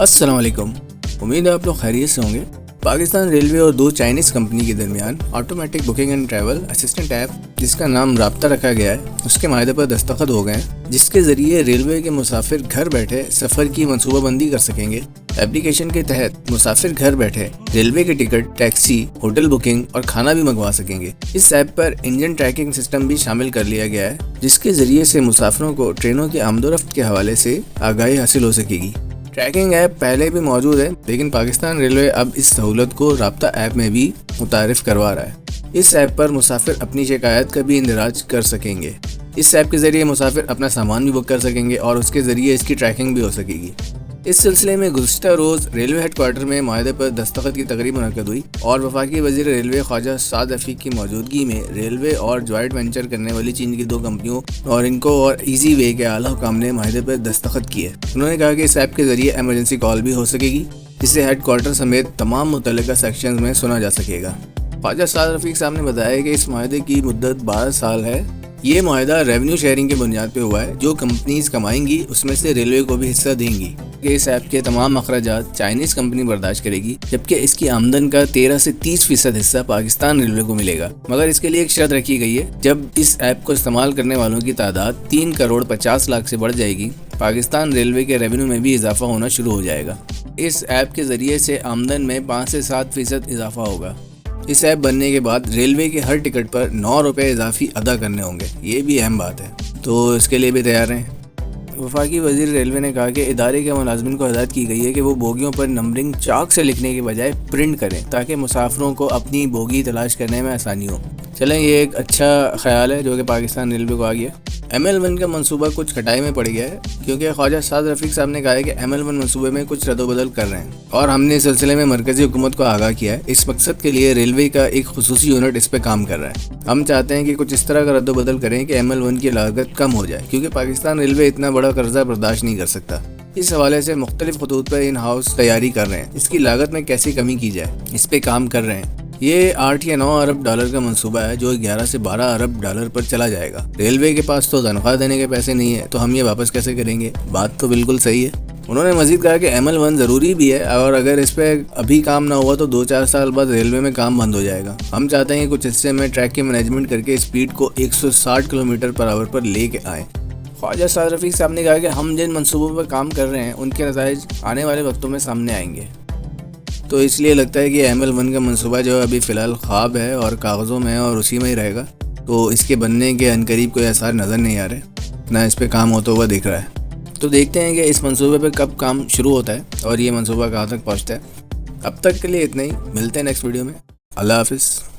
अस्सलाम वालेकुम। उम्मीद है आप लोग खैरियत से होंगे। पाकिस्तान रेलवे और दो चाइनीज़ कंपनी के दरमियान automatic booking and travel assistant app जिसका नाम राब्ता रखा गया है, उसके माहदे पर दस्तखत हो गए हैं, जिसके ज़रिए रेलवे के मुसाफिर घर बैठे सफ़र की मनसूबाबंदी कर सकेंगे। एप्लीकेशन के तहत मुसाफिर घर बैठे रेलवे के टिकट, टैक्सी, होटल बुकिंग और खाना भी मंगवा सकेंगे। इस ऐप पर इंजन ट्रैकिंग सिस्टम भी शामिल कर लिया गया है, जिसके ज़रिए से मुसाफिरों को ट्रेनों की आमदोरफ्त के हवाले से आगाही हासिल हो सकेगी। ट्रैकिंग ऐप पहले भी मौजूद है, लेकिन पाकिस्तान रेलवे अब इस सहूलत को राब्ता ऐप में भी मुतारिफ करवा रहा है। इस ऐप पर मुसाफिर अपनी शिकायत का भी इंदराज कर सकेंगे। इस ऐप के ज़रिए मुसाफिर अपना सामान भी बुक कर सकेंगे और उसके ज़रिए इसकी ट्रैकिंग भी हो सकेगी। इस सिलसिले में गुज़श्ता रोज़ रेलवे हेडक्वार्टर में माहदे पर दस्तखत की तकरीब मुनक़्क़द हुई और वफाकी वज़ीर रेलवे ख्वाजा साद रफ़ीक की मौजूदगी में रेलवे और जॉइंट वेंचर करने वाली चीन की दो कंपनियों और इनको और ईजी वे के आला हुकाम ने माहदे पर दस्तखत किए। उन्होंने कहा कि इस ऐप के ज़रिए एमरजेंसी कॉल भी हो सकेगी, जिसे हेडक्वार्टर समेत तमाम मुतल्लिका सेक्शंस में सुना जा सकेगा। ख्वाजा साद रफ़ीक साहब ने बताया कि इस माहदे की मुद्दत 12 साल है। ये माहदा रेवेन्यू शेयरिंग के बुनियाद पे हुआ है। जो कंपनीज कमाएंगी उसमें से रेलवे को भी हिस्सा देंगी। इस ऐप के तमाम अखराजात चाइनीज़ कंपनी बर्दाश्त करेगी, जबकि इसकी आमदन का 13 से 30% हिस्सा पाकिस्तान रेलवे को मिलेगा। मगर इसके लिए एक शर्त रखी गई है, जब इस ऐप को इस्तेमाल करने वालों की तादाद 3 करोड़ 50 लाख से बढ़ जाएगी, पाकिस्तान रेलवे के रेवेन्यू में भी इजाफा होना शुरू हो जाएगा। इस ऐप के ज़रिए से आमदन में 5 से 7% इजाफा होगा। इस ऐप बनने के बाद रेलवे के हर टिकट पर 9 रुपये इजाफी अदा करने होंगे। ये भी अहम बात है, तो इसके लिए भी तैयार हैं। वफाकी वज़ीर रेलवे ने कहा कि इदारे के मुलाज़मिन को हिदायत की गई है कि वो बोगियों पर नंबरिंग चाक से लिखने के बजाय प्रिंट करें, ताकि मुसाफिरों को अपनी बोगी तलाश करने में आसानी हो। चलें, ये एक अच्छा ख्याल है जो कि पाकिस्तान रेलवे को आ गया। ML1 का मंसूबा कुछ खटाई में पड़ गया है, क्योंकि ख्वाजा साद रफ़ीक साहब ने कहा है कि ML1 मंसूबे में कुछ रद्दोबदल कर रहे हैं और हमने इस सिलसिले में मरकज़ी हुकूमत को आगाह किया है। इस मकसद के लिए रेलवे का एक खुसूसी यूनिट इस पर काम कर रहा है। हम चाहते हैं कि कुछ इस तरह का रद्दोबदल करें कि ML1 की लागत कम हो जाए, क्योंकि पाकिस्तान रेलवे इतना बड़ा कर्जा बर्दाश्त नहीं कर सकता। इस हवाले से मुख्तलिफ खतूत पर इन हाउस तैयारी कर रहे हैं। इसकी लागत में कैसे कमी की जाए, इस पे काम कर रहे हैं। ये 8 या 9 अरब डॉलर का मंसूबा है, जो 11 से 12 अरब डॉलर पर चला जाएगा। रेलवे के पास तो तनख्वाह देने के पैसे नहीं है, तो हम ये वापस कैसे करेंगे? बात तो बिल्कुल सही है। उन्होंने मजीद कहा कि ML1 ज़रूरी भी है, और अगर इस पर अभी काम ना हुआ तो 2-4 साल बाद रेलवे में काम बंद हो जाएगा। हम चाहते हैं कि कुछ हिस्से में ट्रैक की मैनेजमेंट करके स्पीड को 160 किलोमीटर पर आवर पर लेके आएँ। ख्वाजा साद रफ़ीक साहब ने कहा कि हम जिन मंसूबों पर काम कर रहे हैं उनके नताइज आने वाले वक्तों में सामने आएंगे। तो इसलिए लगता है कि ML1 का मंसूबा जो अभी फ़िलहाल ख्वाब है और कागज़ों में है और उसी में ही रहेगा, तो इसके बनने के अनकरीब कोई आसार नज़र नहीं आ रहे, ना इस पे काम होता हुआ दिख रहा है। तो देखते हैं कि इस मंसूबे पे कब काम शुरू होता है और ये मंसूबा कहाँ तक पहुँचता है। अब तक के लिए इतना ही, मिलते हैं नेक्स्ट वीडियो में। अल्लाह हाफ़िज़।